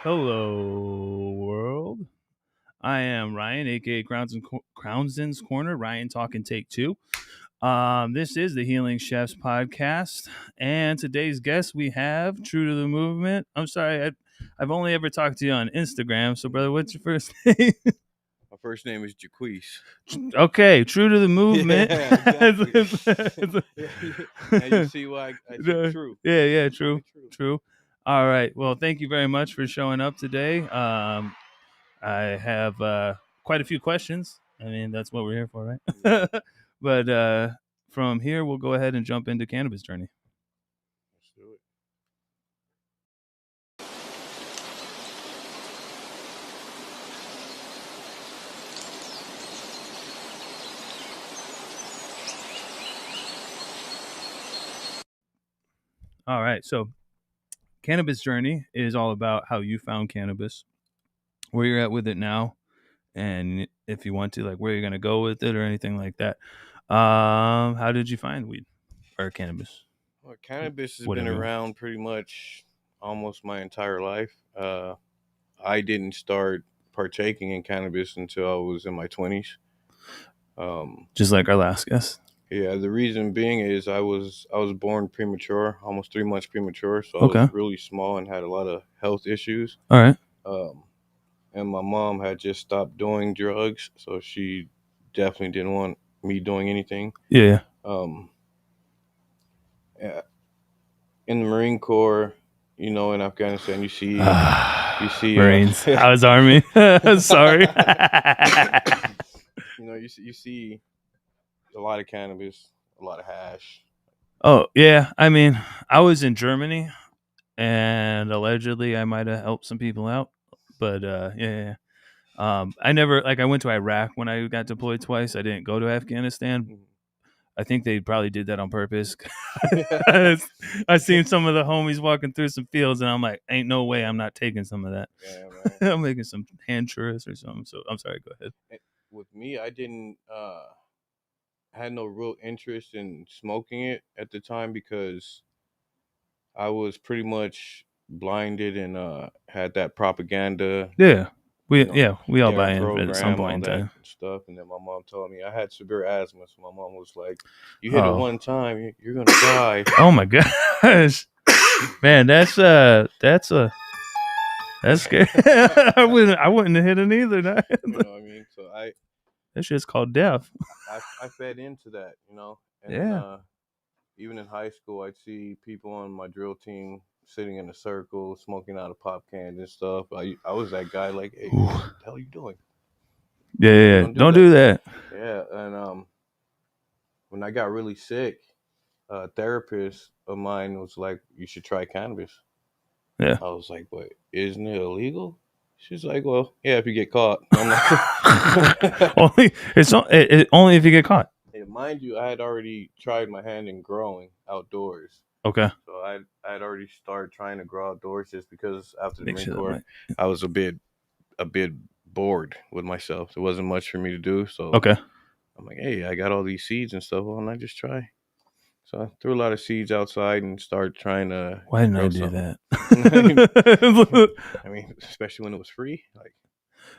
Hello, world. I am Ryan, aka Crownsden's Corner. Ryan talking take two. This is the Healing Chefs podcast, and today's guest we have True to the Movement. I'm sorry, I've only ever talked to you on Instagram. So, brother, what's your first name? My first name is Jaquise. Okay, True to the Movement. Yeah, exactly. Now you see why I said true. Yeah, Only true. All right. Well, thank you very much for showing up today. I have quite a few questions. I mean, that's what we're here for, right? But from here, we'll go ahead and jump into cannabis journey. Let's do it. All right. So, cannabis journey is all about how you found cannabis, where you're at with it now, and if you want to, like, where you're gonna go with it or anything like that. How did you find weed or cannabis? Well, cannabis has been Whatever. around pretty much almost my entire life. I didn't start partaking in cannabis until I was in my 20s. Just like our last guest. Yeah, the reason being is I was born premature, almost 3 months premature, so I Okay. was really small and had a lot of health issues. All right. And my mom had just stopped doing drugs, so she definitely didn't want me doing anything. Yeah. Yeah. In the Marine Corps, in Afghanistan, you see Marines. I was Army. Sorry. you see a lot of cannabis, a lot of hash. Oh yeah, I mean, I was in Germany, and allegedly I might have helped some people out, but yeah. I never I went to Iraq when I got deployed twice. I didn't go to Afghanistan. I think they probably did that on purpose. I seen some of the homies walking through some fields, and I'm like, ain't no way I'm not taking some of that. Yeah, man. I'm making some hand churros or something. So I'm sorry. Go ahead. With me, I didn't had no real interest in smoking it at the time because I was pretty much blinded and had that propaganda. Yeah, we all buy in program, at some point all in that time. stuff. And then my mom told me I had severe asthma, so my mom was like, "You hit it Oh. one time, you're gonna die." Oh my gosh, man, that's scary. I wouldn't have hit it either. You know what I mean? So That shit's called death. I fed into that, and Yeah. then even in high school, I'd see people on my drill team sitting in a circle, smoking out of pop cans and stuff. I was that guy, like, "Hey, what the hell are you doing?" Yeah. Don't do that. Yeah, and when I got really sick, a therapist of mine was like, "You should try cannabis." Yeah. I was like, "But isn't it illegal?" She's like, "Well, yeah, if you get caught." I'm like, only if you get caught. And mind you, I had already tried my hand in growing outdoors. Okay. So I had already started trying to grow outdoors just because after the Make Marine sure that Corps, might- I was a bit bored with myself. There wasn't much for me to do. So Okay. I'm like, hey, I got all these seeds and stuff. Why don't I just try? So I threw a lot of seeds outside and started trying to. Why didn't I grow do something. that? I mean, especially when it was free. Like,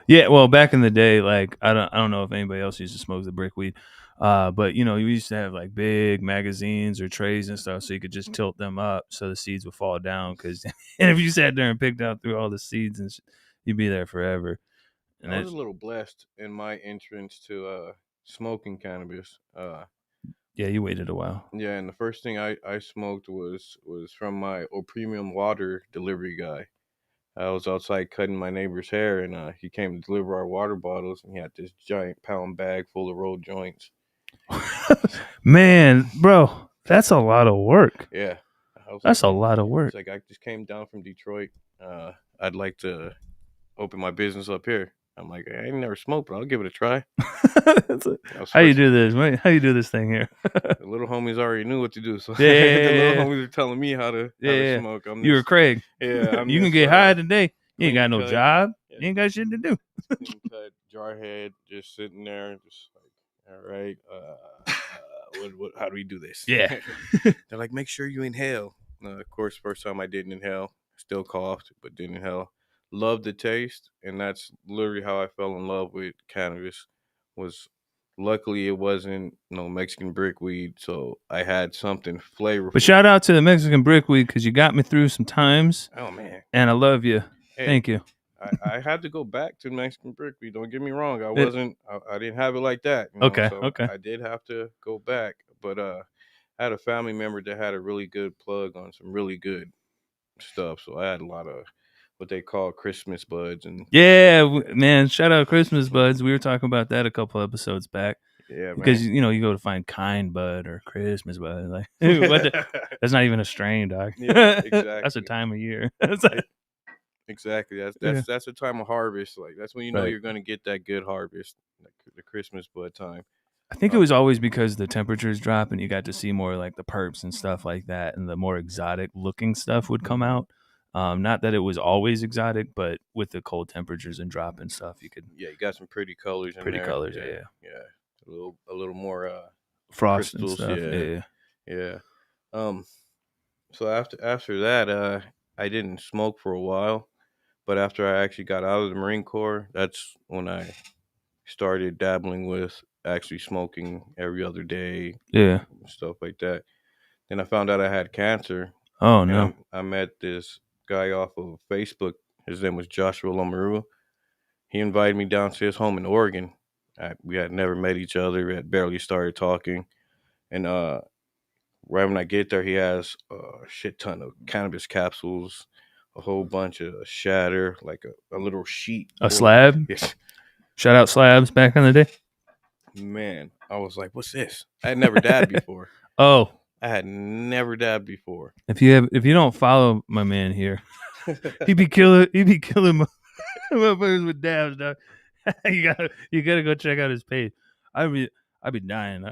Yeah, well, back in the day, like I don't know if anybody else used to smoke the brick weed, but you used to have like big magazines or trays and stuff, so you could just tilt them up so the seeds would fall down. Because and if you sat there and picked out through all the seeds, and you'd be there forever. And I was a little blessed in my entrance to smoking cannabis. Yeah, you waited a while. Yeah, and the first thing I smoked was from my premium water delivery guy. I was outside cutting my neighbor's hair, and he came to deliver our water bottles, and he had this giant pound bag full of rolled joints. Man, bro, that's a lot of work. Yeah, that's a lot of work. It's like I just came down from Detroit. I'd like to open my business up here. I'm like, I ain't never smoked, but I'll give it a try. How you do this? How you do this thing here? The little homies already knew what to do, so yeah, the little homies are telling me how to smoke. You were Craig. Yeah, you can get high today. You ain't got no job. Yeah, you ain't got shit to do. Clean cut, jarhead, just sitting there, just like, all right, how do we do this? Yeah. They're like, make sure you inhale. Of course, first time I didn't inhale, still coughed, but didn't inhale. loved the taste, and that's literally how I fell in love with cannabis. Was luckily it wasn't no Mexican brickweed, so I had something flavorful. But shout out to the Mexican brickweed because you got me through some times, Oh man, and I love you. hey, Thank you. I had to go back to Mexican brickweed. Don't get me wrong, It- I didn't have it like that, okay, So okay. I did have to go back, but I had a family member that had a really good plug on some really good stuff, so I had a lot of what they call Christmas buds and Yeah, man. Shout out Christmas buds. We were talking about that a couple episodes back yeah, because man. you go to find kind bud or Christmas bud. Like, what that's not even a strain, dog. Yeah, That's a exactly. time of year. It's like- Exactly. yeah. That's the time of harvest. Like that's when you know Right. you're gonna get that good harvest, like the Christmas bud time. I think it Uh, was always because the temperatures drop and you got to see more like the perps and stuff like that, and the more exotic looking stuff would come out. Not that it was always exotic, but with the cold temperatures and drop and stuff, you could yeah, you got some pretty colors in pretty there. colors. Yeah, Yeah, yeah. A little more frost and crystals. stuff. Yeah, Yeah. yeah. Um. So after that, I didn't smoke for a while, but after I actually got out of the Marine Corps, that's when I started dabbling with actually smoking every other day, Yeah. stuff like that. Then I found out I had cancer, Oh and no. I met this guy off of Facebook. His name was Joshua Lomaru. He invited me down to his home in Oregon. We had never met each other. We had barely started talking, and right when I get there, he has a shit ton of cannabis capsules, a whole bunch of shatter, like a little sheet. A full of- slab. Yes, Shout out slabs back in the day. man. I was like, "What's this?" I had never dabbed before. Oh, I had never dabbed before. if you don't follow my man here, he be killing motherfuckers with dabs, dog. you gotta go check out his page. I'd be dying.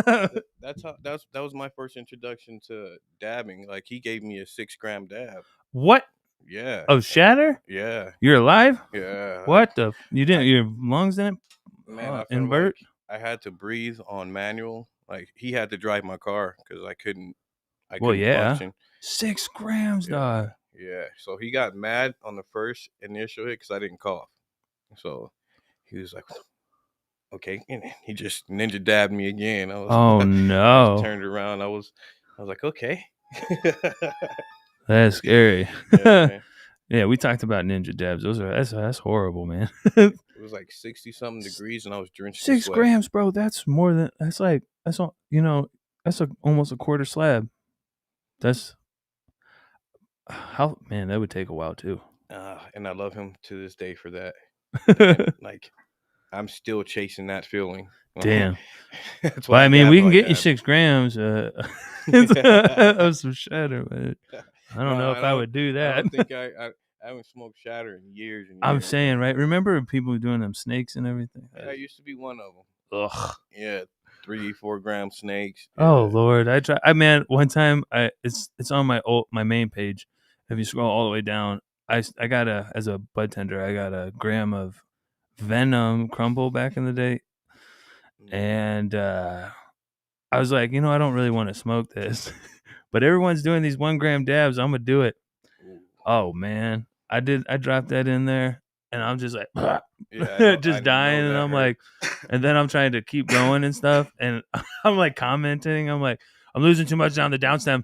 That was my first introduction to dabbing. Like he gave me a 6 gram dab. What? Yeah, Oh, shatter? yeah, You're alive? yeah. What the? You didn't? Your lungs didn't Man, I felt invert? like I had to breathe on manual. Like he had to drive my car because I couldn't. I Well, couldn't yeah. function. 6 grams, Yeah, dog. yeah. So he got mad on the first initial hit because I didn't cough. So he was like, "Okay," and he just ninja dabbed me again. I was, Oh I no, just turned around. I was like, "Okay." that's scary. Yeah, man. Yeah, we talked about ninja dabs. That's horrible, man. It was like 60-something degrees, and I was drenched in 6 sweat. grams, bro. That's more than that's like that's all. That's almost a quarter slab. That's how man. That would take a while too. And I love him to this day for that. And, like, I'm still chasing that feeling. Damn. That's Well, why I mean, we can get you dab. 6 grams of some shatter, but I don't know if I would do I that. don't think I haven't smoked shatter in years and years. I'm saying, right? Remember people doing them snakes and everything? Yeah, I used to be one of them. Ugh. Yeah, 3-4 gram snakes. Oh Yeah. Lord, man, one time it's on my main page. If you scroll all the way down, I got as a bud tender, I got a gram of Venom crumble back in the day, and I was like, I don't really want to smoke this, but everyone's doing these 1 gram dabs. I'm gonna do it. Ooh. Oh man, I dropped that in there, and I'm just like, Yeah, just dying, and I'm like, and then I'm trying to keep going and stuff, and I'm like commenting, I'm like, I'm losing too much down the downstem.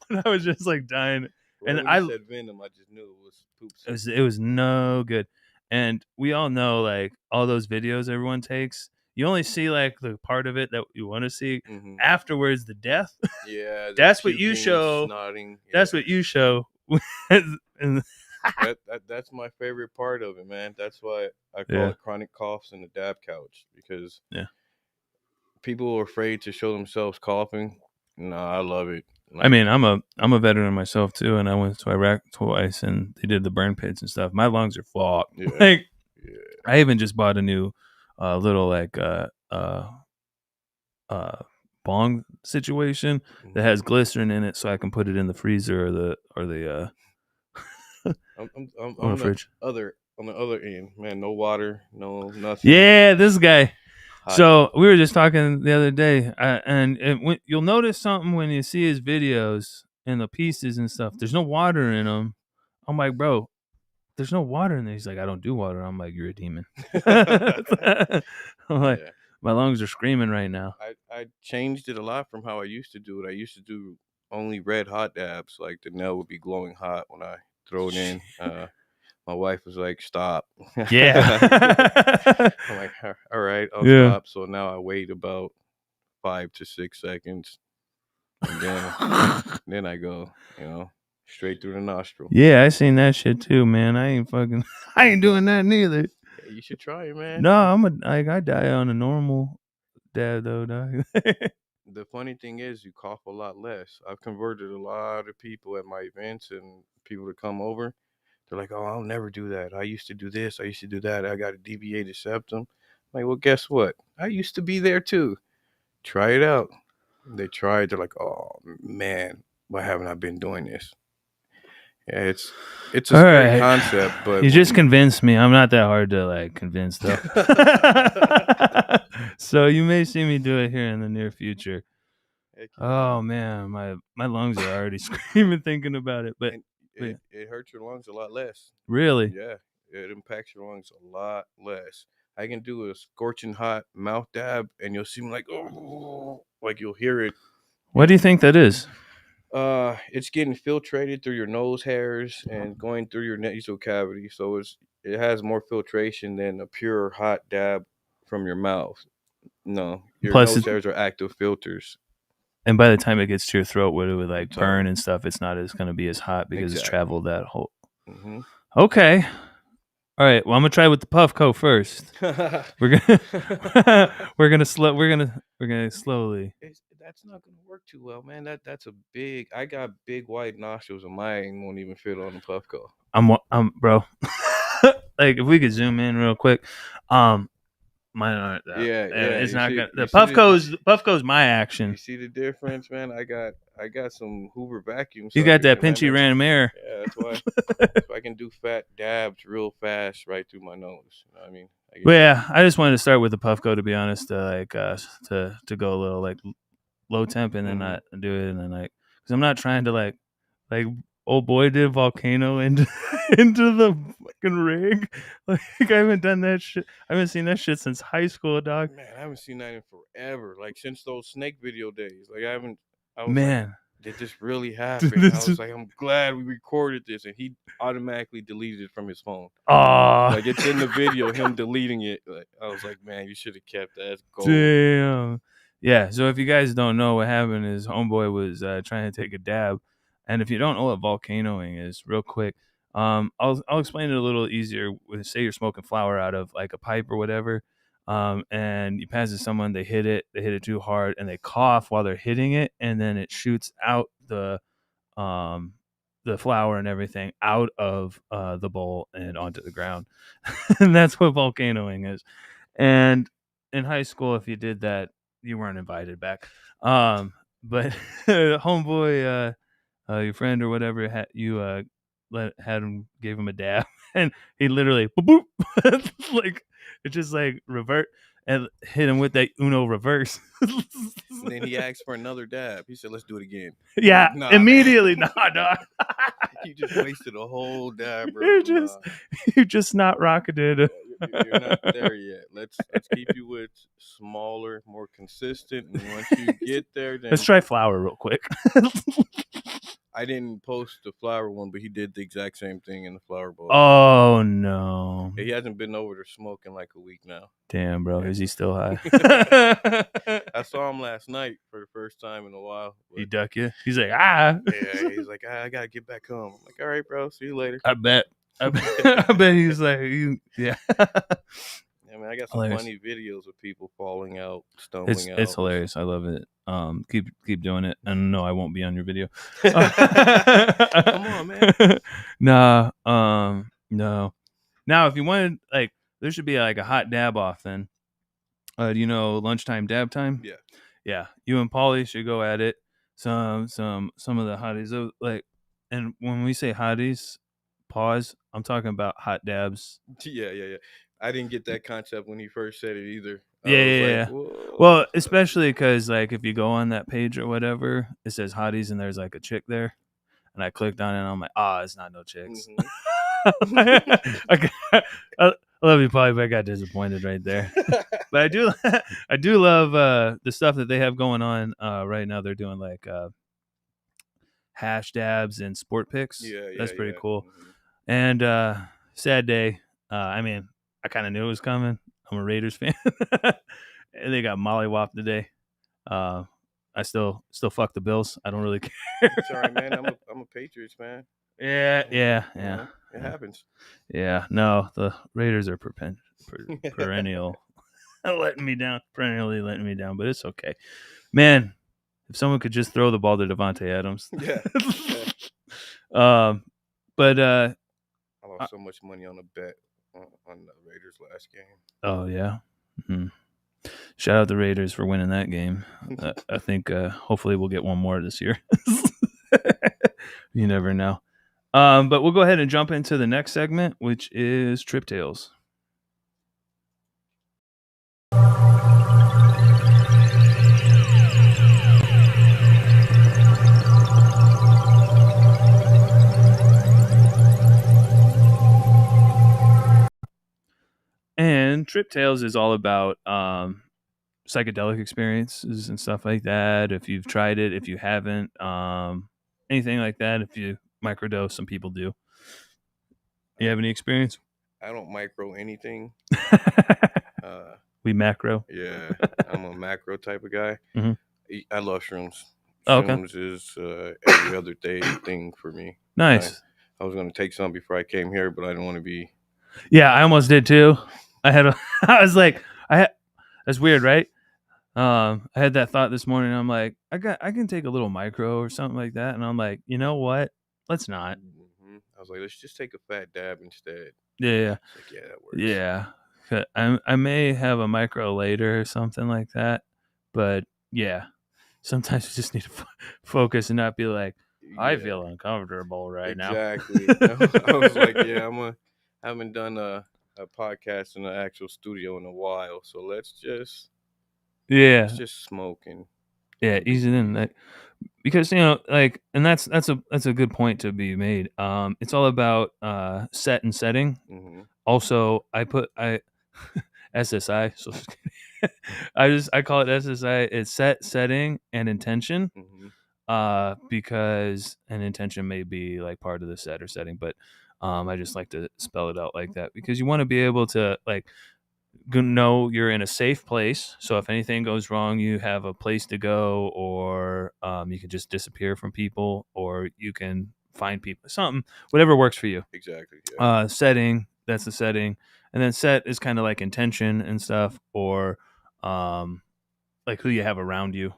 And I was just like dying, and when you said Venom, I just knew it was poop. it was no good, and we all know like all those videos everyone takes. You only see like the part of it that you want to see. Mm-hmm. Afterwards, the death. Yeah, that's what you show. Snotting. Yeah. That's what you show. And that's my favorite part of it, man. That's why I call it chronic coughs in the dab couch, because people are afraid to show themselves coughing. No, I love it. Like, I mean, I'm a veteran myself too, and I went to Iraq twice, and they did the burn pits and stuff. My lungs are fucked. Yeah. Like, I even just bought a new little like bong situation that has glycerin in it, so I can put it in the freezer or the on the fridge. On the other end, man. No water, no nothing. Yeah, this guy. So we were just talking the other day, and you'll notice something when you see his videos and the pieces and stuff. There's no water in them. I'm like, bro, there's no water in there. He's like, I don't do water. I'm like, you're a demon. I'm like, Yeah. my lungs are screaming right now. I changed it a lot from how I used to do it. I used to do only red hot dabs. Like the nail would be glowing hot when I throw it in. My wife was like, "Stop." Yeah. I'm like, "All right, I'll Yeah. stop." So now I wait about 5 to 6 seconds, and then I go, straight through the nostril. Yeah, I seen that shit too, man. I ain't doing that neither. Hey, you should try it, man. No, I die on a normal dab though, dog. The funny thing is, you cough a lot less. I've converted a lot of people at my events and people to come over. They're like, "Oh, I'll never do that. I used to do this. I used to do that. I got a deviated septum." I'm like, well, guess what? I used to be there too. Try it out. They try it. They're like, "Oh man, why haven't I been doing this?" Yeah, it's a All scary right. concept, but You just convinced me. I'm not that hard to like convince though. So you may see me do it here in the near future. Heck yeah, Oh man. man, my lungs are already screaming thinking about it. But, And but it hurts your lungs a lot less. really, Yeah, it impacts your lungs a lot less. I can do a scorching hot mouth dab, and you'll see me like, oh, like you'll hear it. what do you think that is? It's getting filtrated through your nose hairs and going through your nasal cavity, so it has more filtration than a pure hot dab from your mouth. No, your Plus, nose hairs are active filters. and by the time it gets to your throat, where it would like It's all burn and stuff, it's not as going to be as hot because it's exactly. traveled that whole. Mm-hmm. Okay. All right. Well, I'm gonna try with the Puffco first. We're gonna slowly. That's not gonna work too well, man. That's a big. I got big white nostrils, and mine won't even fit on the Puffco. I'm bro. Like if we could zoom in real quick, mine aren't that. Yeah. It's You not see, gonna. The you see Puffco's my You action. see the difference, man? I got some Hoover vacuum. You got that pinchy random air. Yeah, that's why. So I can do fat dabs real fast right through my nose. You know what I mean? But yeah, I just wanted to start with the Puffco to be honest, to go a little like low temp and then not do it and then like because I'm not trying to like old boy did volcano into the fucking rig. Like I haven't done that shit. I haven't seen that shit since high school, dog. Man, I haven't seen that in forever. Like since those snake video days. Like I was Man. like, did this really happen? I was like, I'm glad we recorded this, and he automatically deleted it from his phone. Oh, like it's in the video, him deleting it. Like I was like, man, you should have kept that. That's gold. Damn. Yeah. So if you guys don't know what happened, is homeboy was trying to take a dab, and if you don't know what volcanoing is, real quick, I'll explain it a little easier. Say you're smoking flower out of like a pipe or whatever, and you pass it to someone, they hit it too hard, and they cough while they're hitting it, and then it shoots out the flour and everything out of the bowl and onto the ground, and that's what volcanoing is. And in high school, if you did that, you weren't invited back. But homeboy, your friend or whatever, gave him a dab, and he literally boop, boop like it just like revert and hit him with that Uno reverse. And then he asked for another dab. He said, "Let's do it again." Yeah, Nah, immediately, man. nah, dog. You just wasted a whole dab, bro. You're just not rocketed. You're not there yet. Let's keep you with smaller, more consistent, and once you get there, then let's try flour real quick. I didn't post the flour one, but he did the exact same thing in the flour bowl. Oh no! He hasn't been over to smoke in like a week now. Damn, bro, is he still high? I saw him last night for the first time in a while. He duck you? He's like, ah. Yeah, he's like, I gotta get back home. I'm like, all right, bro, see you later. I bet he's like, yeah. Yeah, man, I got some funny videos of people falling out, stumbling out. It's hilarious. I love it. Keep doing it. And no, I won't be on your video. Come on, man. No. Now, if you wanted, like, there should be like a hot dab off. Then, do you know lunchtime dab time? Yeah. Yeah. You and Paulie should go at it. Some of the hotties, like, and when we say hotties, pause. I'm talking about hot dabs. Yeah. I didn't get that concept when he first said it either. Yeah. Well, especially because like if you go on that page or whatever, it says hotties and there's like a chick there, and I clicked on it, and I'm like, it's not no chicks. Mhm. I love you, Polly, but I got disappointed right there. But I do love the stuff that they have going on right now. They're doing like hash dabs and sport picks. Yeah, That's yeah, pretty yeah. cool. Mhm. And sad day. I mean, I kind of knew it was coming. I'm a Raiders fan, and they got mollywopped today. I still fuck the Bills. I don't really care. It's all right, man. I'm a Patriots fan. Yeah. You know, it happens. Yeah. No, the Raiders are perennial perennially letting me down, but it's okay. Man, if someone could just throw the ball to Devontae Adams. Yeah. But I lost so much money on a bet on the Raiders last game. oh yeah. Mm-hmm. Shout out the Raiders for winning that game. I think hopefully we'll get one more this year. You never know. But we'll go ahead and jump into the next segment, which is Trip Tales. And Trip Tales is all about psychedelic experiences and stuff like that. If you've tried it, if you haven't, anything like that. If you microdose, some people do. You have any experience? I don't micro anything. We macro. Yeah, I'm a macro type of guy. Mhm. I love shrooms. Oh, okay. Shrooms is every other day thing for me. Nice. I was gonna take some before I came here, but I didn't want to be. Yeah, I almost did too. I was like, that's weird, right? I had that thought this morning. I'm like, I can take a little micro or something like that, and I'm like, you know what? Let's not. Mm-hmm. I was like, let's just take a fat dab instead. Yeah. It's like, yeah, that works. Yeah. I may have a micro later or something like that, but yeah, sometimes you just need to focus and not be like, I feel uncomfortable right now. Exactly. I was like, yeah, I haven't done a podcast in an actual studio in a while, so let's just smoke and ease it in. Like, because like, and that's a good point to be made. It's all about set and setting. Mm-hmm. Also, I SSI. So I call it SSI. It's set, setting, and intention. Mm-hmm. Because an intention may be like part of the set or setting, but I just like to spell it out like that because you want to be able to like know you're in a safe place. So if anything goes wrong, you have a place to go, or you can just disappear from people, or you can find people, something, whatever works for you. Exactly. Yeah. Setting, that's the setting. And then set is kind of like intention and stuff, or like who you have around you.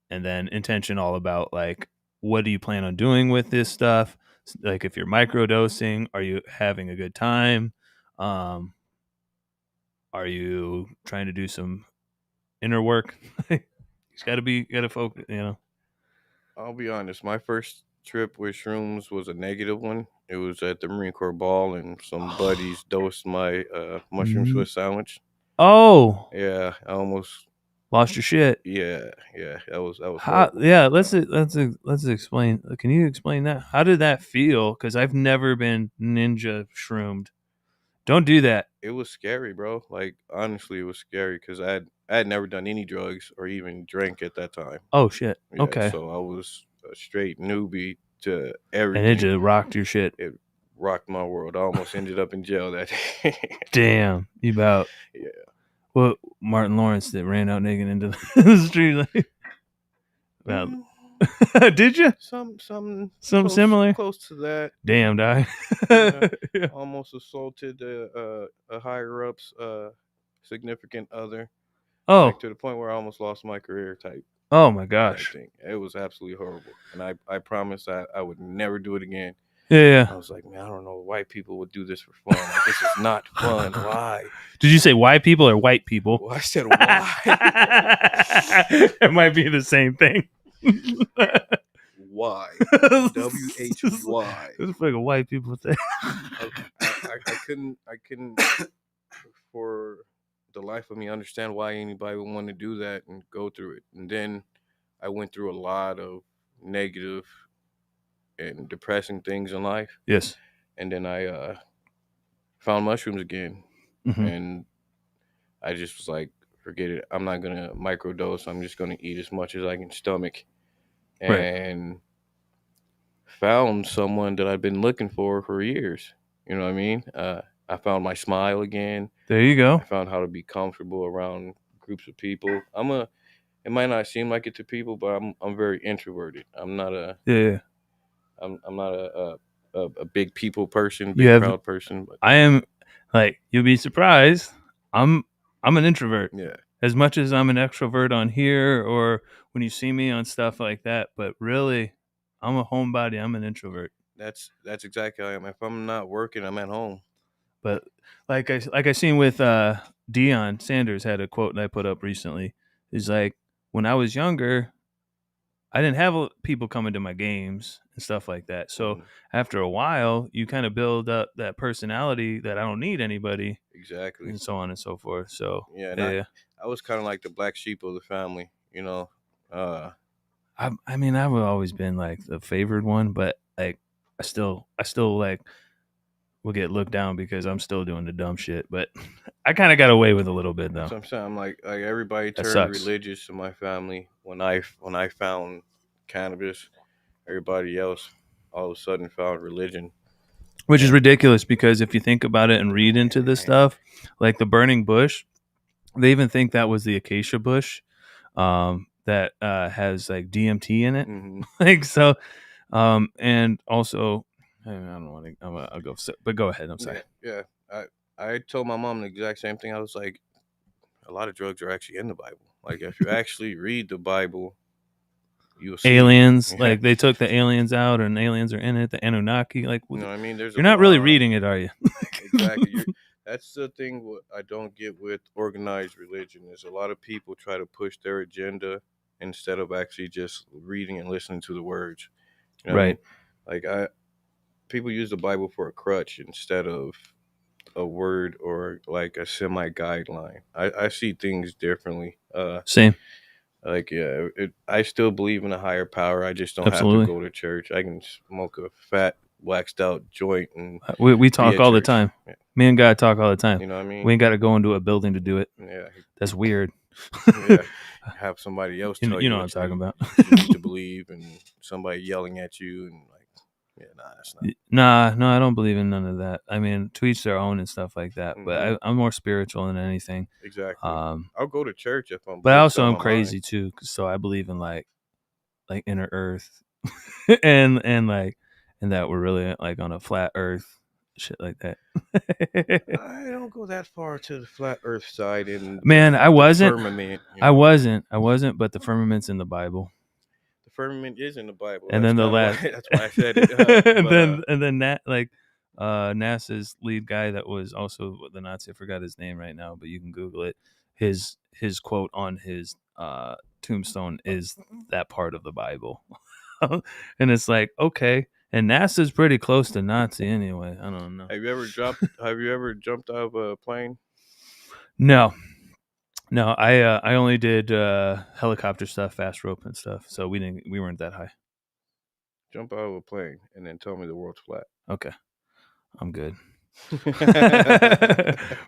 And then intention, all about like, what do you plan on doing with this stuff? Like if you're microdosing, are you having a good time? Are you trying to do some inner work? It's got to focus, I'll be honest. My first trip with shrooms was a negative one. It was at the Marine Corps ball, and some buddies dosed my mushroom Swiss sandwich. Oh, yeah, I almost lost your shit. Yeah, that was How? horrible. Yeah, let's explain. Can you explain that? How did that feel? Because I've never been ninja shroomed. Don't do that. It was scary, bro. Like honestly, it was scary because I had never done any drugs or even drank at that time. Oh shit. Yeah, Okay. so I was a straight newbie to And everything. it just rocked your shit. It rocked my world. I almost ended up in jail that day. Damn, you about. Yeah. Well, Martin Lawrence that ran out naked into the street. Like, well, did you? Something Similar. close to that. Damn, die. Yeah. Almost assaulted a higher up's significant other. Oh. Like, to the point where I almost lost my career type. Oh my gosh. Thing. It was absolutely horrible, and I promised I would never do it again. Yeah. I was like, man, I don't know, white people would do this for fun. Like, this is not fun. Why? Did you say white people or white people? Well, I said why. It might be the same thing. Why? WHY. It's like a white people thing. I couldn't for the life of me understand why anybody would want to do that and go through it. And then I went through a lot of negative and depressing things in life. Yes. And then I found mushrooms again, Hmm. and I just was like, forget it. I'm not gonna microdose. I'm just gonna eat as much as I can stomach, Right. and found someone that I've been looking for years. You know what I mean? I found my smile again. There you I go. found how to be comfortable around groups of people. It might not seem like it to people, but I'm very introverted. Yeah. I'm not a big people person, You big have. crowd person. But I am like you'll be surprised. I'm an introvert yeah, as much as I'm an extrovert on here or when you see me on stuff like that. But really, I'm a homebody. I'm an introvert. that's exactly how I am. If I'm not working, I'm at home. But like I seen with Deion Sanders had a quote that I put up recently. He's like, when I was younger, I didn't have people coming to my games and stuff like that. So Mhm. after a while, you kind of build up that personality that I don't need anybody, Exactly. and so on and so forth. So Yeah, and yeah, I was kind of like the black sheep of the family. You know, uh, I mean, I've always been like the favored one, but like I still like will get looked down because I'm still doing the dumb shit. But I kind of got away with a little bit that's though. what I'm saying. I'm like everybody That turned sucks. religious in my family when I found cannabis. Everybody else all of a sudden found religion. Which is And ridiculous because if you think about it and read into this stuff, like the burning bush, they even think that was the acacia bush that has like DMT in it. hmm Like so, and also, I don't want to. I'll go, but go ahead. I'm sorry. yeah. I told my mom the exact same thing. I was like, a lot of drugs are actually in the Bible. Like if you actually read the Bible, you'll see. Aliens, Yeah. like they took the aliens out, and aliens are in it. The Anunnaki, like You know what I mean? There's a you're not really lot. reading it, are you? Exactly. That's the thing what I don't get with organized religion is a lot of people try to push their agenda instead of actually just reading and listening to the words. You know what I Right. mean? Like people use the Bible for a crutch instead of a word or like a semi guideline. I see things differently. Same. Like yeah, I still believe in a higher power. I just don't have to Absolutely. go to church. I can smoke a fat waxed out joint and We be talk at all the church. time. Yeah. Me and God talk all the time. You know what I We mean? ain't got to go into a building to do it. Yeah, That's weird. yeah. Have somebody else tell You you know what I'm talking about. what you need to believe, and somebody yelling at you, and like, yeah, nah, that's not. Nah, no, I don't believe in none of that. I mean, to each their own and stuff like that. But hmm I'm more spiritual than anything. Exactly. Um, I'll go to church if I'm but I bored, also something am on my mind. crazy too. So I believe in like inner Earth, and like and that we're really like on a flat Earth, shit like that. I don't go that far to the flat Earth side and Man, I the wasn't. firmament. You I know, wasn't. I wasn't. But the firmament's in the Bible. the firmament is in the Bible. And That's then the kind of why. last, That's why I said it. and But then that like NASA's lead guy that was also the Nazi. I forgot his name right now, but you can Google it. His quote on his tombstone is that part of the Bible, and it's like okay, and NASA's pretty close to Nazi anyway. I don't know. have you ever dropped? Have you ever jumped out of a plane? No, no, I only did helicopter stuff, fast rope and stuff. So we weren't that high. Jump out of a plane and then tell me the world's flat. Okay, I'm good.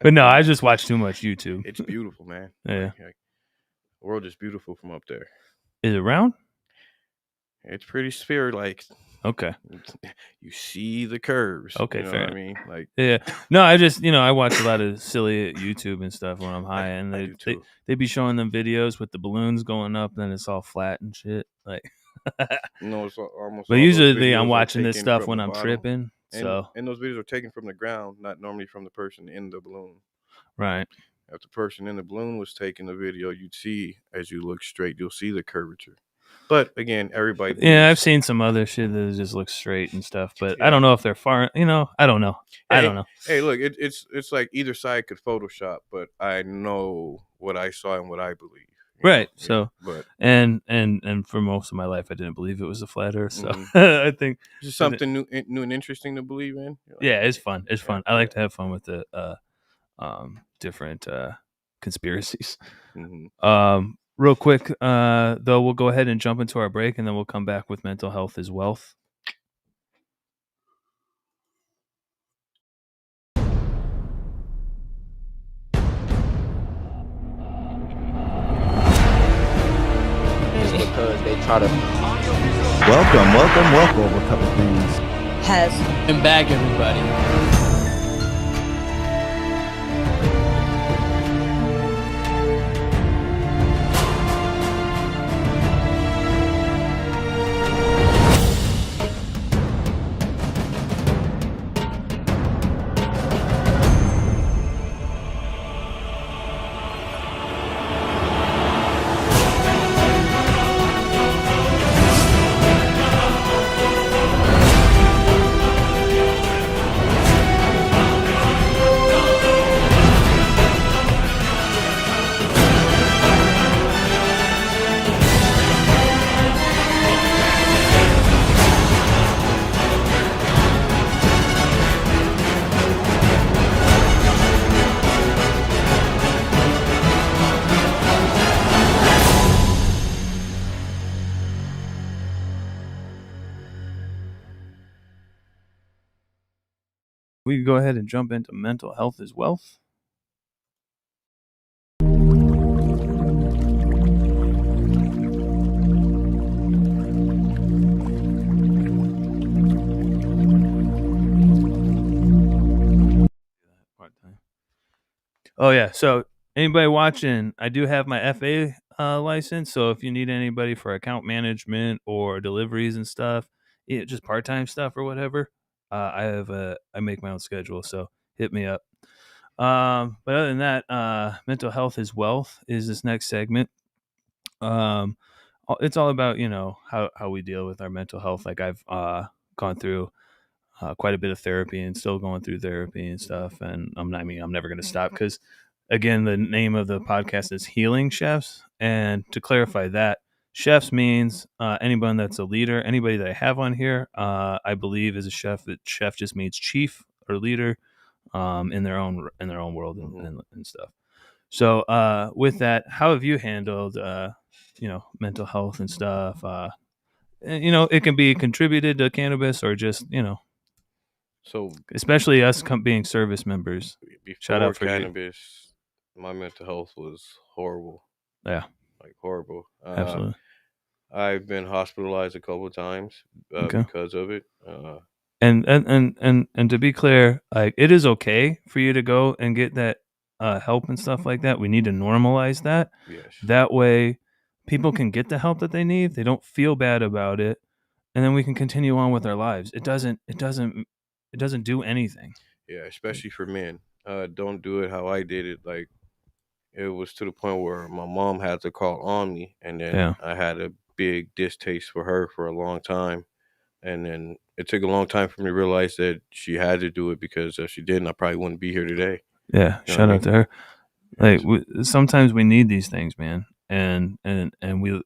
But no, I just watch too much YouTube. It's beautiful, man. Yeah. Like, the world is beautiful from up there. Is it round? It's pretty sphere like. Okay. You see the curves. Okay, You know fair what I enough. mean? Like Yeah. No, I just I watch a lot of silly YouTube and stuff when I'm high, and I do too. they be showing them videos with the balloons going up, and then it's all flat and shit. Like, No, it's almost. but all those usually I'm videos are watching this taken stuff from when the I'm bottom, tripping. So and those videos are taken from the ground, not normally from the person in the balloon. right. If the person in the balloon was taking the video, you'd see as you look straight, you'll see the curvature. But again, everybody. Yeah, I've believes- seen some other shit that just looks straight and stuff, but I Yeah. don't know if they're far. I don't know. I don't know. Hey, look, it's like either side could Photoshop, but I know what I saw and what I believe. you Right. know? So, but and for most of my life, I didn't believe it was a flat Earth. So Mhm. I think it's just something new and interesting to believe in. You're like, yeah, it's fun. It's Yeah, fun. I like to have fun with the different conspiracies. mhm. Real quick, though, we'll go ahead and jump into our break, and then we'll come back with mental health is wealth. try to. Welcome. A couple things. Has and back, everybody. We can go ahead and jump into mental health is wealth. Oh yeah, so anybody watching, I do have my FA license, so if you need anybody for account management or deliveries and stuff, just part-time stuff or whatever, I make my own schedule, so hit me up. But other than that, mental health is wealth is this next segment. It's all about how we deal with our mental health. Like I've gone through quite a bit of therapy and still going through therapy and stuff, and I'm never going to stop because, again, the name of the podcast is Healing Chefs, and to clarify that, chefs means anyone that's a leader. Anybody that I have on here, I believe, is a chef. That chef just means chief or leader in their own world and stuff. So with that, how have you handled mental health and stuff? It can be contributed to cannabis or just So especially us being service members. Shout before out for cannabis, my mental health was horrible. Yeah, like horrible. absolutely. I've been hospitalized a couple of times because of it. And to be clear, like it is okay for you to go and get that help and stuff like that. We need to normalize that. Yes. That way, people can get the help that they need. They don't feel bad about it, and then we can continue on with our lives. It doesn't do anything. Yeah, especially for men. Don't do it how I did it. Like it was to the point where my mom had to call on me, and then I had a big distaste for her for a long time. And then it took a long time for me to realize that she had to do it, because if she didn't, I probably wouldn't be here today. Yeah, shout out to her. Like sometimes we need these things, man, and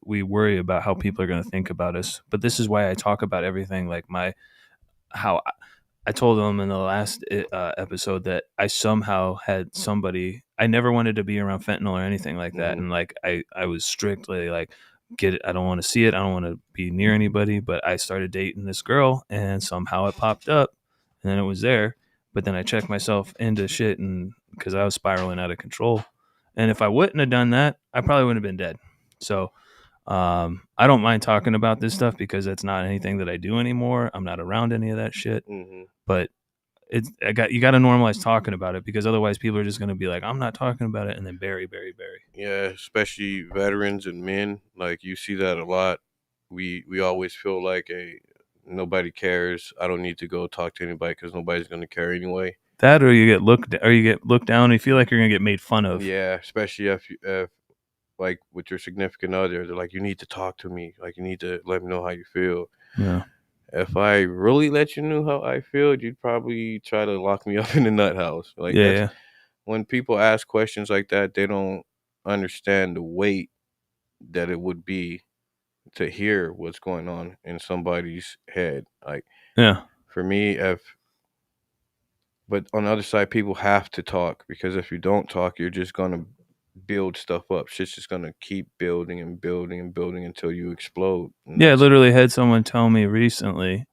we worry about how people are going to think about us. But this is why I talk about everything, like how I told them in the last episode that I somehow had somebody. I never wanted to be around fentanyl or anything like that, and like I was strictly like, get it. I don't want to see it. I don't want to be near anybody. But I started dating this girl, and somehow it popped up, and then it was there. But then I checked myself into shit, and because I was spiraling out of control. And if I wouldn't have done that, I probably wouldn't have been dead. So I don't mind talking about this stuff because it's not anything that I do anymore. I'm not around any of that shit. But you got to normalize talking about it, because otherwise people are just going to be like, I'm not talking about it, and then bury. Yeah, especially veterans and men. Like you see that a lot. We always feel like nobody cares. I don't need to go talk to anybody because nobody's going to care anyway. That, or you get looked down and you feel like you're going to get made fun of. Yeah, especially if like with your significant other, they're like, you need to talk to me. Like you need to let me know how you feel. Yeah. If I really let you know how I feel, you'd probably try to lock me up in the nut house. Like when people ask questions like that, they don't understand the weight that it would be to hear what's going on in somebody's head. Like, for me, but on the other side, people have to talk, because if you don't talk, you're just going to build stuff up. Shit's just going to keep building and building and building until you explode. Yeah, I literally had someone tell me recently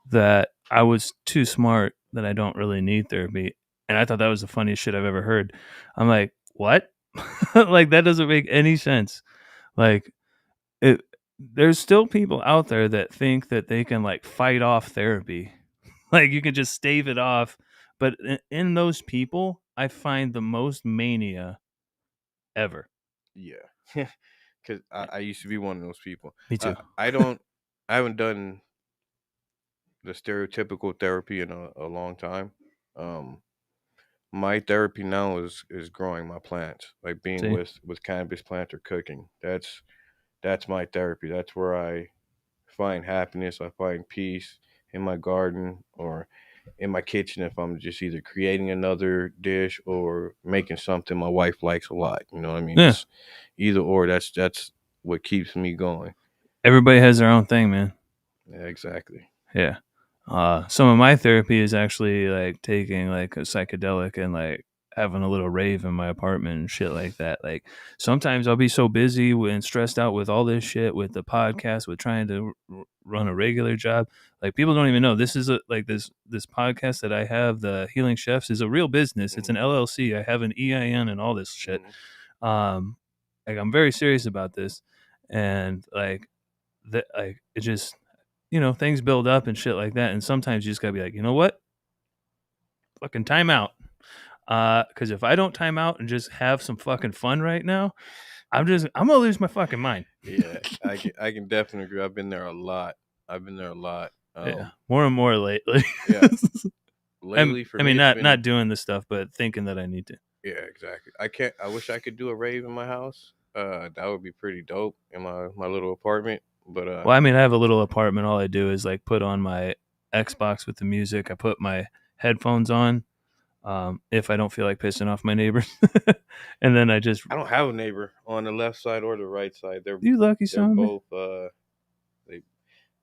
that I was too smart, that I don't really need therapy. And I thought that was the funniest shit I've ever heard. I'm like, what? Like, that doesn't make any sense. Like, there's still people out there that think that they can like fight off therapy. Like you can just stave it off. But in those people, I find the most mania ever. Yeah, because I used to be one of those people. Me too. I don't, I haven't done the stereotypical therapy in a long time. Um, my therapy now is growing my plants, like being See, with cannabis plants or cooking. That's my therapy. That's where I find happiness. I find peace in my garden or in my kitchen if I'm just either creating another dish or making something my wife likes a lot. You know what I mean? yeah, It's either or. That's what keeps me going. everybody has their own thing, man. Yeah, exactly. Yeah. Some of my therapy is actually like taking like a psychedelic and like having a little rave in my apartment and shit like that. Like sometimes I'll be so busy and stressed out with all this shit, with the podcast, with trying to run a regular job. Like people don't even know this is a like this podcast that I have, the Healing Chefs, is a real business. It's an Hmm. LLC. I have an EIN and all this shit. Hmm. Um, like I'm very serious about this, and like that, like it just things build up and shit like that. And sometimes you just gotta be like, you know what? Fucking time out. Because if I don't time out and just have some fucking fun right now, I'm gonna lose my fucking mind. Yeah, I can definitely agree. I've been there a lot. I've been there a lot. Yeah, more and more lately. Yeah, lately for I me mean, it's not been doing this stuff, but thinking that I need to. yeah, exactly. I can't. I wish I could do a rave in my house. That would be pretty dope in my little apartment. But Well, I mean, I have a little apartment. All I do is like put on my Xbox with the music. I put my headphones on. If I don't feel like pissing off my neighbors, and then I just, I don't have a neighbor on the left side or the right side. you lucky They're son of a bitch. both they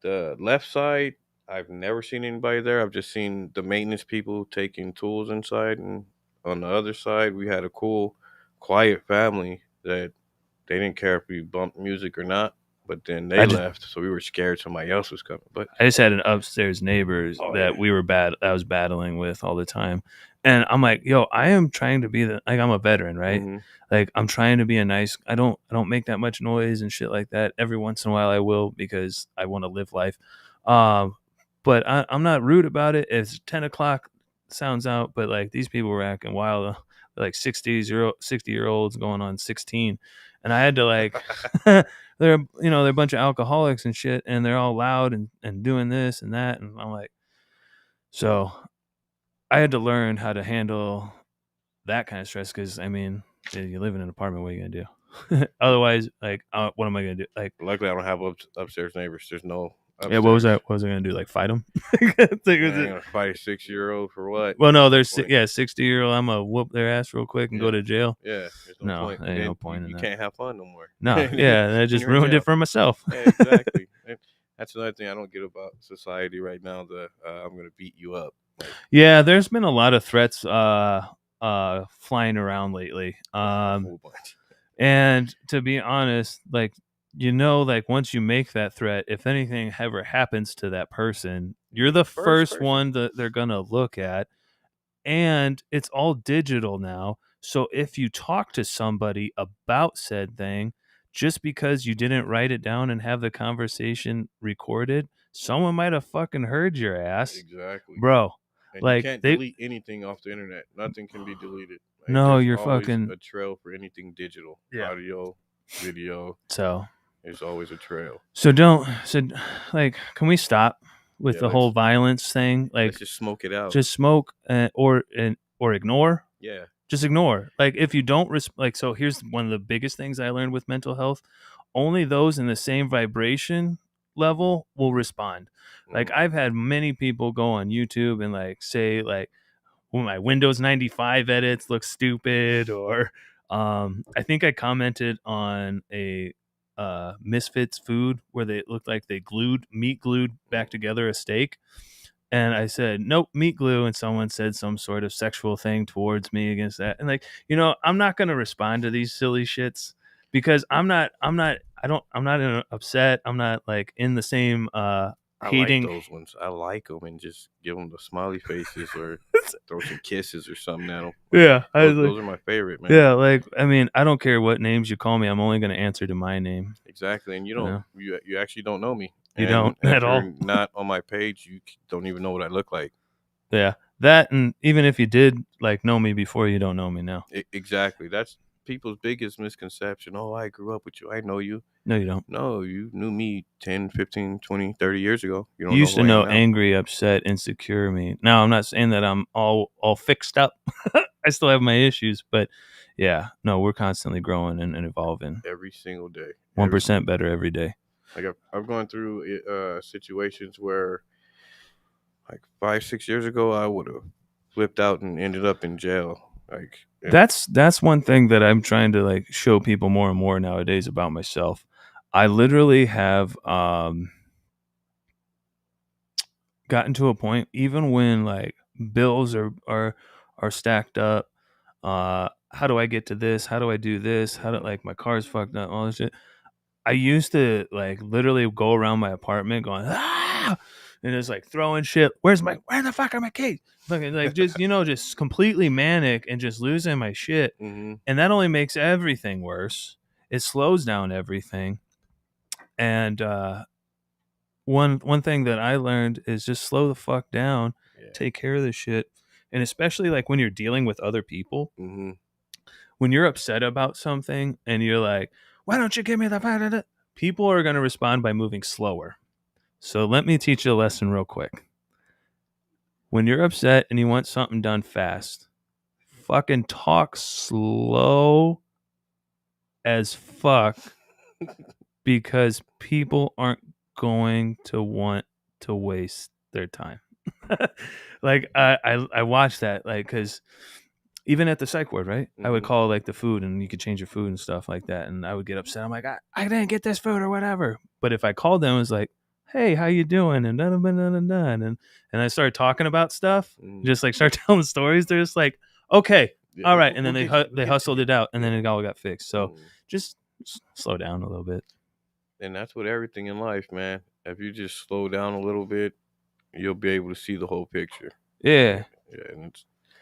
the left side. I've never seen anybody there. I've just seen the maintenance people taking tools inside, and on the other side, we had a cool, quiet family that they didn't care if we bumped music or not. But then they I just left, so we were scared somebody else was coming. But I just had an upstairs neighbors oh that yeah. we were I was battling with all the time. And I'm like, yo, I am trying to be like I'm a veteran, right? Hmm. Like I'm trying to be a nice I don't make that much noise and shit like that. Every once in a while I will because I want to live life. Um but I'm not rude about it. It's 10 o'clock sounds out, but like these people were acting wild. They're like 60 year olds going on 16. And I had to like they're a bunch of alcoholics and shit, and they're all loud and doing this and that, and I'm like, so I had to learn how to handle that kind of stress because I mean, you live in an apartment, what are you gonna do? Otherwise, like, what am I gonna do? Like, Luckily, I don't have upstairs neighbors. There's no yeah, what was upstairs. I? What was I gonna do? Like, fight them? Yeah, I ain't gonna fight a 6-year-old for what? Well, no, There's no there's point. 60-year-old. I'm gonna whoop their ass real quick and go Yeah, to jail. yeah. There's no No, point. there ain't no Then you, point in you that. can't have fun no more. No, yeah, I just You're in ruined it jail. for myself. Yeah, exactly. And that's another thing I don't get about society right now. The I'm gonna beat you up. Like Yeah, there's been a lot of threats flying around lately. a whole bunch. And to be honest, like like once you make that threat, if anything ever happens to that person, you're the First first person. one that they're gonna look at. And it's all digital now. So if you talk to somebody about said thing, just because you didn't write it down and have the conversation recorded, someone might have fucking heard your ass. Exactly. Bro, And you like can't they delete anything off the internet. Nothing can be deleted. Like no, there's you're always fucking a trail for anything digital, yeah. audio, video. So There's always a trail. like can we stop with Yeah, the whole violence thing? let's Like just smoke it out. just smoke or ignore. Yeah. Just ignore. Like if you don't like, so here's one of the biggest things I learned with mental health: only those in the same vibration level will respond. Like Mm. I've had many people go on YouTube and like say like, well, my Windows 95 edits look stupid, or I think I commented on a Misfits food where they looked like they glued back together a steak, and I said, nope, meat glue. And someone said some sort of sexual thing towards me against that. And like, I'm not going to respond to these silly shits because I'm not upset. I'm not like in the same, I hating. like those ones. I like them, and just give them the smiley faces or throw some kisses or something at them. Yeah, I was Those are my favorite, man. yeah, like I mean, I don't care what names you call me. I'm only gonna answer to my name. Exactly, and You know? you actually don't know me. You And don't if at you're all. not on my page, you don't even know what I look like. Yeah, that, and even if you did like know me before, you don't know me now. Exactly. That's people's biggest misconception. Oh, I grew up with you. I know you. No, you don't. No, you knew me 10, 15, 20, 30 years ago. You You don't know used who to I am know now. angry, upset, insecure me. Now, I'm not saying that I'm all fixed up. I still have my issues, but yeah, no, we're constantly growing and evolving. Every single day. 1% better every day. Like I've gone through situations where, like 5, 6 years ago, I would have flipped out and ended up in jail. Like That's one thing that I'm trying to like show people more and more nowadays about myself. I literally have gotten to a point, even when like bills are stacked up. How do I get to this? How do I do this? How do like my car's fucked up? All this shit. I used to like literally go around my apartment going and just like throwing shit. Where the fuck are my keys? Fucking like just just completely manic and just losing my shit. mm-hmm. And that only makes everything worse. It slows down everything. And one thing that I learned is just slow the fuck down, take care of the shit, and especially like when you're dealing with other people. Mm-hmm. When you're upset about something and you're like, why don't you give me the people are going to respond by moving slower. So let me teach you a lesson real quick. When you're upset and you want something done fast, fucking talk slow as fuck because people aren't going to want to waste their time. Like I watched that, like, because even at the psych ward, right? I would call like the food and you could change your food and stuff like that. And I would get upset. I'm like, I didn't get this food or whatever. But if I called them, it was like, hey, how you doing? And and I started talking about stuff, just like start telling stories. They're just like, okay, all right. And then they hustled it out and then it all got fixed. So just slow down a little bit. And that's with everything in life, man. If you just slow down a little bit, you'll be able to see the whole picture. Yeah. And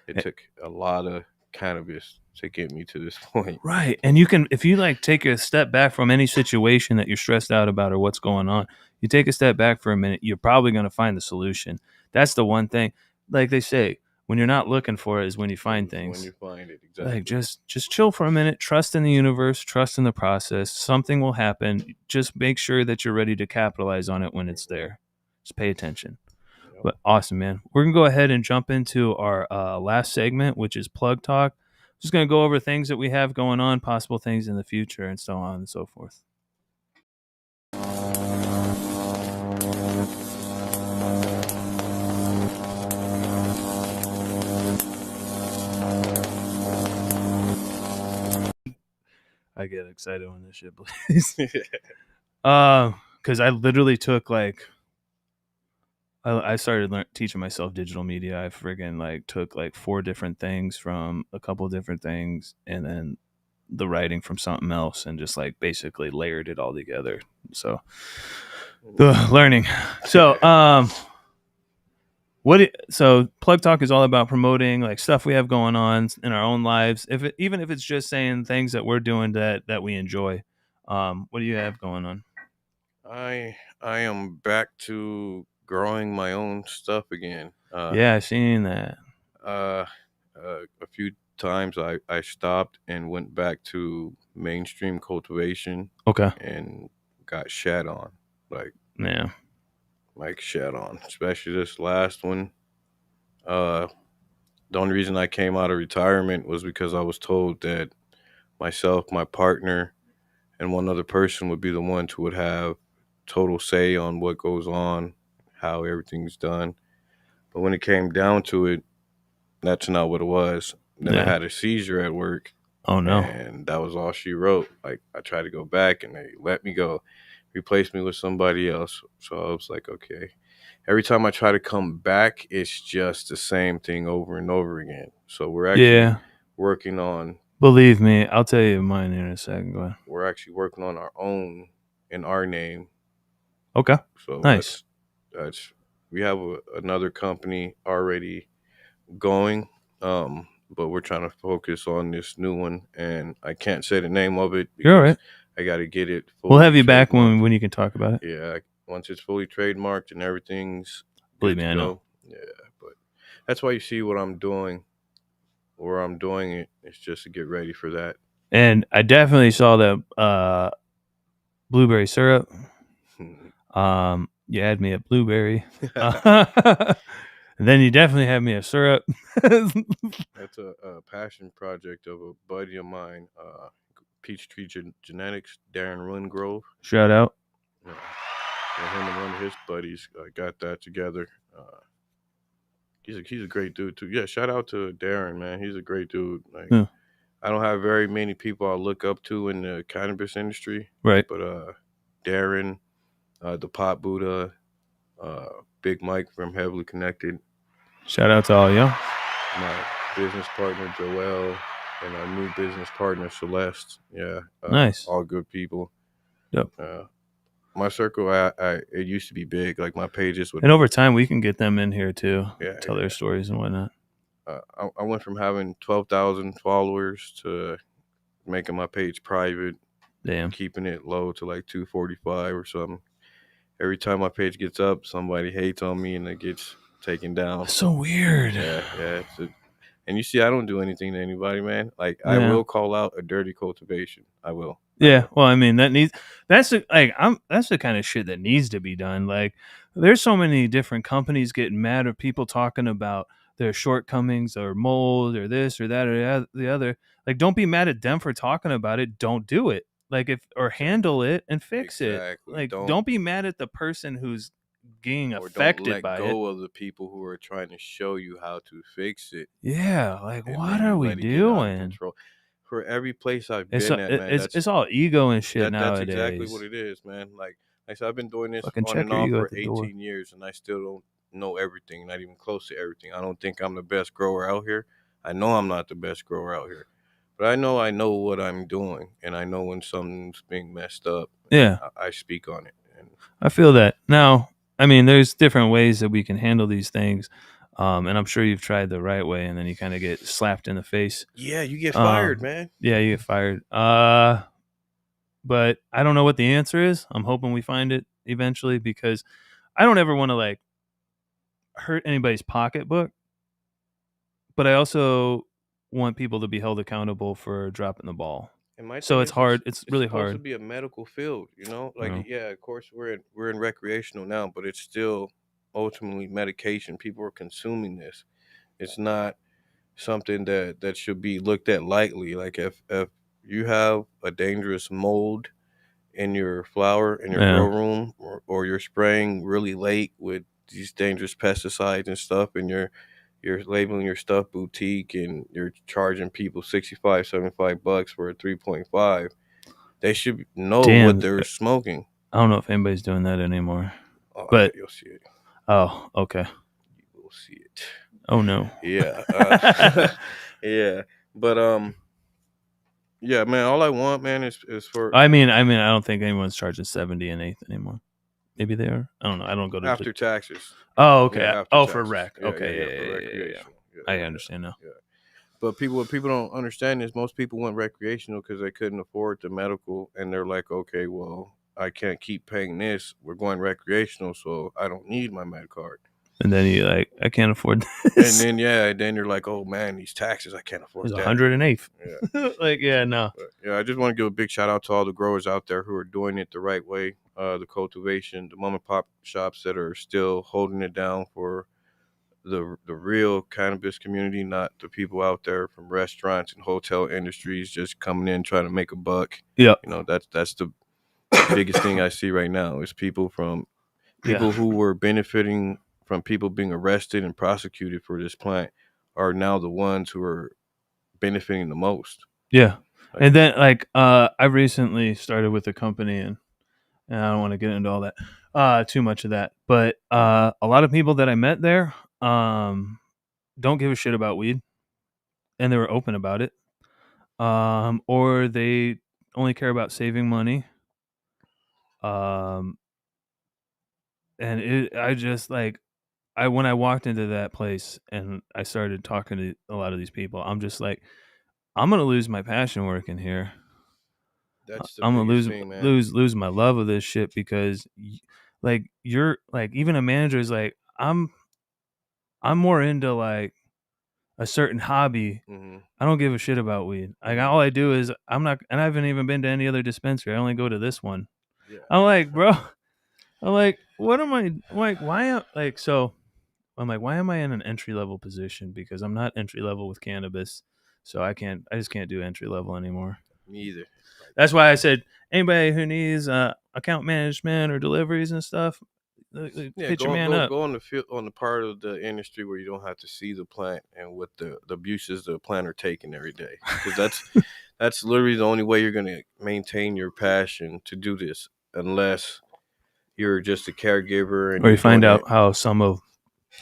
it took a lot of cannabis to get me to this point. Right. And you can, if you like take a step back from any situation that you're stressed out about or what's going on, you take a step back for a minute, you're probably going to find the solution. That's the one thing. Like they say, when you're not looking for it is when you find things. When you find it, exactly. Like just chill for a minute, trust in the universe, trust in the process. Something will happen. Just make sure that you're ready to capitalize on it when it's there. Just pay attention. But awesome, man. We're going to go ahead and jump into our last segment, which is Plug Talk. Just going to go over things that we have going on, possible things in the future, and so on and so forth. I get excited when this shit plays. Because I literally took like, I started teaching myself digital media. I friggin' like took like 4 different things from a couple different things, and then the writing from something else, and just like basically layered it all together. So the learning. So so Plug Talk is all about promoting like stuff we have going on in our own lives. Even if it's just saying things that we're doing that we enjoy. What do you have going on? I am back to growing my own stuff again. Yeah, I've seen that. A few times I stopped and went back to mainstream cultivation. Okay. And got shat on. Shat on. Especially this last one. The only reason I came out of retirement was because I was told that myself, my partner, and one other person would be the ones who would have total say on what goes on, how everything's done. But when it came down to it, that's not what it was. Then I had a seizure at work. Oh no. And that was all she wrote. Like, I tried to go back and they let me go, replaced me with somebody else. So I was like, okay. Every time I try to come back, it's just the same thing over and over again. So we're actually working on. Believe me, I'll tell you mine in a second. Go ahead. We're actually working on our own in our name. Okay. So nice. That's we have another company already going, but we're trying to focus on this new one, and I can't say the name of it You're all because right. I got to get it We'll have fully you back trademarked. when you can talk about it. Yeah, once it's fully trademarked and everything's Believe good me, to I know. go. Yeah, but that's why you see what I'm doing, where I'm doing it. It's just to get ready for that. And I definitely saw the blueberry syrup. You had me at blueberry. And then you definitely had me at syrup. That's a passion project of a buddy of mine, Peachtree Genetics, Darren Rungrove. Shout out. Yeah. And him and one of his buddies got that together. He's a great dude too. Yeah, shout out to Darren, man. He's a great dude. Like Yeah. I don't have very many people I look up to in the cannabis industry, Right. but Darren, the Pot Buddha, uh, Big Mike from Heavily Connected, Shout out to all y'all. my business partner Joel, and our new business partner Celeste. Yeah, Nice. all good people. Yep. My circle, it used to be big. Like my pages would. And over time, we can get them in here too. Yeah, Tell their stories and whatnot. I went from having 12,000 followers to making my page private, Damn. keeping it low to like 245 or something. Every time my page gets up, somebody hates on me and it gets taken down. That's so weird. Yeah. And you see, I don't do anything to anybody, man. Like I Yeah. will call out a dirty cultivation. I will. Yeah, well, I mean, that's the kind of shit that needs to be done. Like, there's so many different companies getting mad at people talking about their shortcomings or mold or this or that or the other. Like, don't be mad at them for talking about it. Don't do it. Like, or handle it and fix it. Like, don't be mad at the person who's getting affected don't let by go of the people who are trying to show you how to fix it. Yeah, like what are we doing? For every place I've been at, man, it's all ego and shit nowadays. That's exactly what it is, man. Like I said, I've been doing this Fucking on and off for 18 years, and I still don't know everything, not even close to everything. I don't think I'm the best grower out here. I know I'm not the best grower out here, but I know what I'm doing, and I know when something's being messed up. Yeah, I speak on it. And I feel that. Now, I mean, there's different ways that we can handle these things. And I'm sure you've tried the right way, and then you kind of get slapped in the face. Yeah, you get fired, man. Yeah, you get fired. But I don't know what the answer is. I'm hoping we find it eventually because I don't ever want to like hurt anybody's pocketbook. But I also want people to be held accountable for dropping the ball. So it's hard. It's really hard. It's supposed to be a medical field, you know. Like, yeah, of course we're in recreational now, but it's still ultimately medication. People are consuming this. It's not something that should be looked at lightly. Like if you have a dangerous mold in your flower in your grow room, or you're spraying really late with these dangerous pesticides and stuff, and you're labeling your stuff boutique and you're charging people $65-$75 for a 3.5, they should know what they're smoking. I don't know if anybody's doing that anymore. But you'll see it. Oh, okay. You will see it. Oh no. Yeah. Yeah. But yeah, man, all I want, man, is for I mean, I don't think anyone's charging 70 an eighth anymore. Maybe they are. I don't know. I don't go to after taxes. Oh, okay. Yeah, for rec. Yeah, okay. for recreational. Yeah. I understand now. Yeah. But what people don't understand is most people went recreational because they couldn't afford the medical, and they're like, okay, well, I can't keep paying this. We're going recreational, so I don't need my med card. And then you like, I can't afford this. And then you're like, oh man, these taxes, I can't afford that. 108th. Yeah. Like, yeah, no. But, yeah, I just want to give a big shout out to all the growers out there who are doing it the right way. The cultivation, the mom and pop shops that are still holding it down for the real cannabis community, not the people out there from restaurants and hotel industries just coming in trying to make a buck. Yeah. You know, that's the biggest thing I see right now is people who were benefiting from people being arrested and prosecuted for this plant are now the ones who are benefiting the most. Yeah. And then like I recently started with a company, and I don't want to get into all that too much of that, but a lot of people that I met there don't give a shit about weed, and they were open about it, or they only care about saving money, I just like I when I walked into that place and I started talking to a lot of these people, I'm just like, I'm gonna lose my passion working here. That's the I'm gonna biggest thing, man. lose my love of this shit because, like, you're like even a manager is like, I'm more into like a certain hobby. Hmm. I don't give a shit about weed. Like Hmm. all I do is I'm not, and I haven't even been to any other dispensary. I only go to this one. Yeah. I'm like, bro, I'm like, what am I I'm like? Why am like so? I'm like, why am I in an entry level position? Because I'm not entry level with cannabis, so I just can't do entry level anymore. Me either. Like, That's why I said anybody who needs account management or deliveries and stuff, yeah, hit your go man go up. go on the field, on the part of the industry where you don't have to see the plant and what the abuses the plant are taking every day, because that's literally the only way you're gonna maintain your passion to do this, unless you're just a caregiver and Or you're you find doing it. out how some of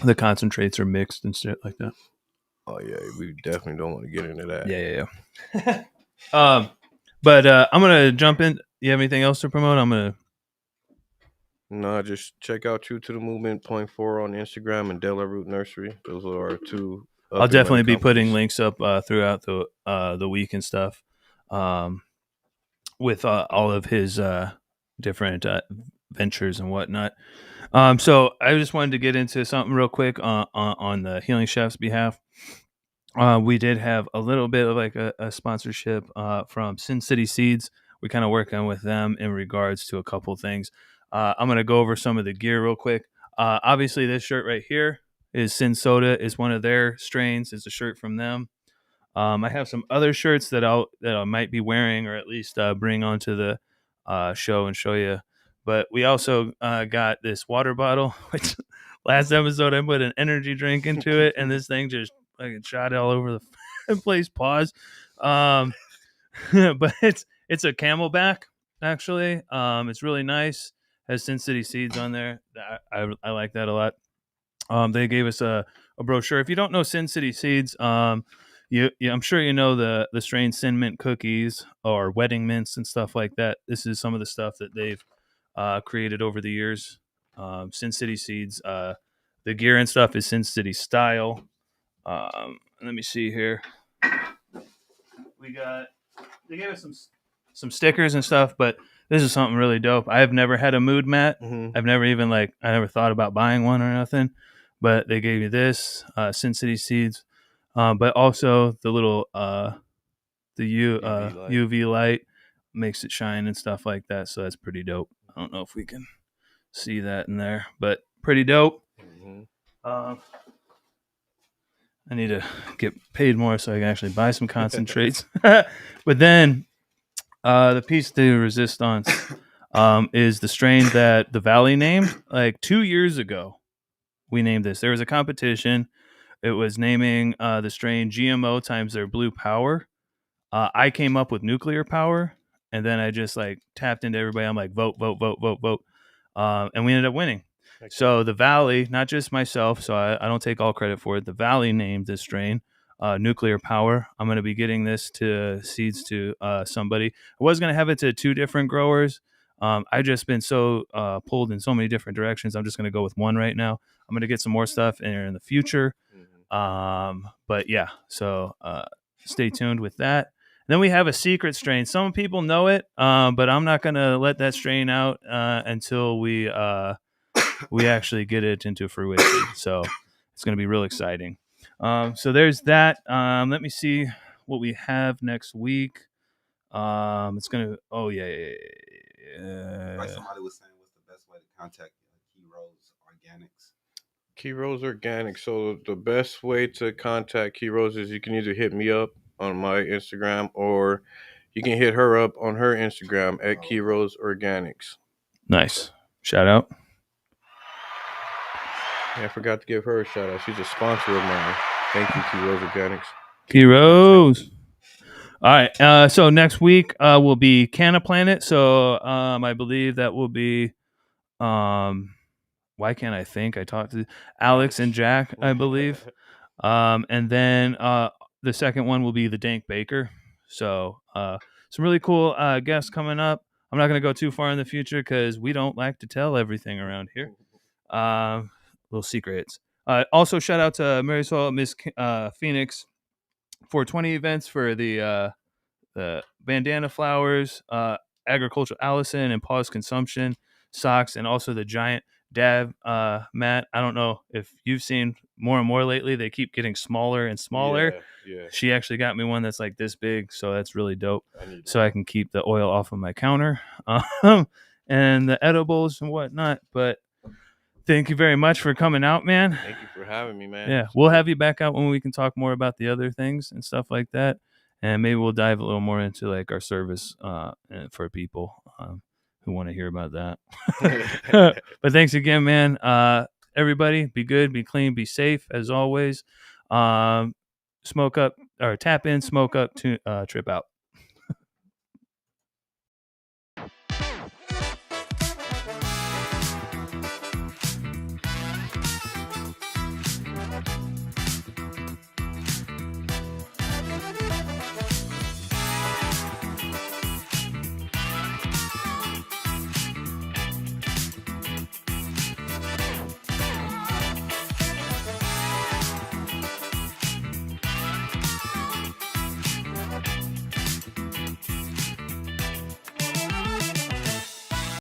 the concentrates are mixed and shit like that. Oh yeah, we definitely don't want to get into that. Yeah, yeah. But I'm gonna jump in. You have anything else to promote? I'm gonna. No, just check out True to the Movement .4 on Instagram and Della Root Nursery. Those are our two I'll up and running definitely be putting companies. links up throughout the week and stuff, with all of his different ventures and whatnot. So I just wanted to get into something real quick on the Healing Chef's behalf. We did have a little bit of like a sponsorship from Sin City Seeds. We kind of working with them in regards to a couple things. I'm gonna go over some of the gear real quick. Obviously, this shirt right here is Sin Soda. Is one of their strains. It's a shirt from them. I have some other shirts that I might be wearing, or at least bring onto the show and show you. But we also got this water bottle, which last episode I put an energy drink into it, and this thing just fucking shot all over the place. Pause. Um, but it's a Camelback actually. It's really nice. Has Sin City Seeds on there. I like that a lot. They gave us a brochure. If you don't know Sin City Seeds, I'm sure you know the strain Sin Mint cookies or wedding mints and stuff like that. This is some of the stuff that they've created over the years. Sin City Seeds, the gear and stuff is Sin City style. Let me see here. We got they gave us some stickers and stuff, but this is something really dope. I have never had a mood mat. Hmm. I've never even I never thought about buying one or nothing. But they gave you this Sin City Seeds, but also the little the UV light. UV light makes it shine and stuff like that. So that's pretty dope. I don't know if we can see that in there, but pretty dope. Hmm. Um, I need to get paid more so I can actually buy some concentrates. But then the piece de resistance is the strain that the Valley named like 2 years ago. We named this. There was a competition. It was naming the strain GMO times their blue power. I came up with nuclear power, and then I just like tapped into everybody. I'm like, vote, vote, vote, vote, vote, and we ended up winning. So the Valley, not just myself, so I don't take all credit for it. The Valley named this strain nuclear power. I'm going to be getting this to seeds to somebody. I was going to have it to two different growers. I've just been so pulled in so many different directions. I'm just going to go with one right now. I'm going to get some more stuff in the future. Hmm. But yeah, so stay tuned with that. Then we have a secret strain. Some people know it, but I'm not going to let that strain out until we actually get it into fruition. So it's going to be real exciting. So there's that. Let me see what we have next week. It's gonna. Oh yeah, Like somebody was saying, what's the best way to contact Key Rose Organics? Key Rose Organic. So the best way to contact Key Rose is you can either hit me up on my Instagram, or you can hit her up on her Instagram at Key Rose Organics. Nice. Shout out. Yeah, I forgot to give her a shout out. She's a sponsor of mine. Thank you, Key Rose Organics. Key Rose. All right. So next week will be Canna Planet. So I believe that will be. Why can't I think? I talked to Alex and Jack, I believe. And then the second one will be the Dank Baker. So some really cool guests coming up. I'm not going to go too far in the future because we don't like to tell everything around here. Little secrets. Also, shout out to Marisol, Miss Phoenix, 420 events for the bandana flowers, agricultural Allison, and pause consumption socks, and also the giant dab mat. I don't know if you've seen more and more lately. They keep getting smaller and smaller. Yeah. She actually got me one that's like this big, so that's really dope. I need So that. I can keep the oil off of my counter, and the edibles and whatnot. But thank you very much for coming out, man. Thank you for having me, man. Yeah, we'll have you back out when we can talk more about the other things and stuff like that, and maybe we'll dive a little more into like our service for people who want to hear about that. But thanks again, man. Everybody, be good, be clean, be safe as always. Smoke up or tap in, smoke up, to trip out.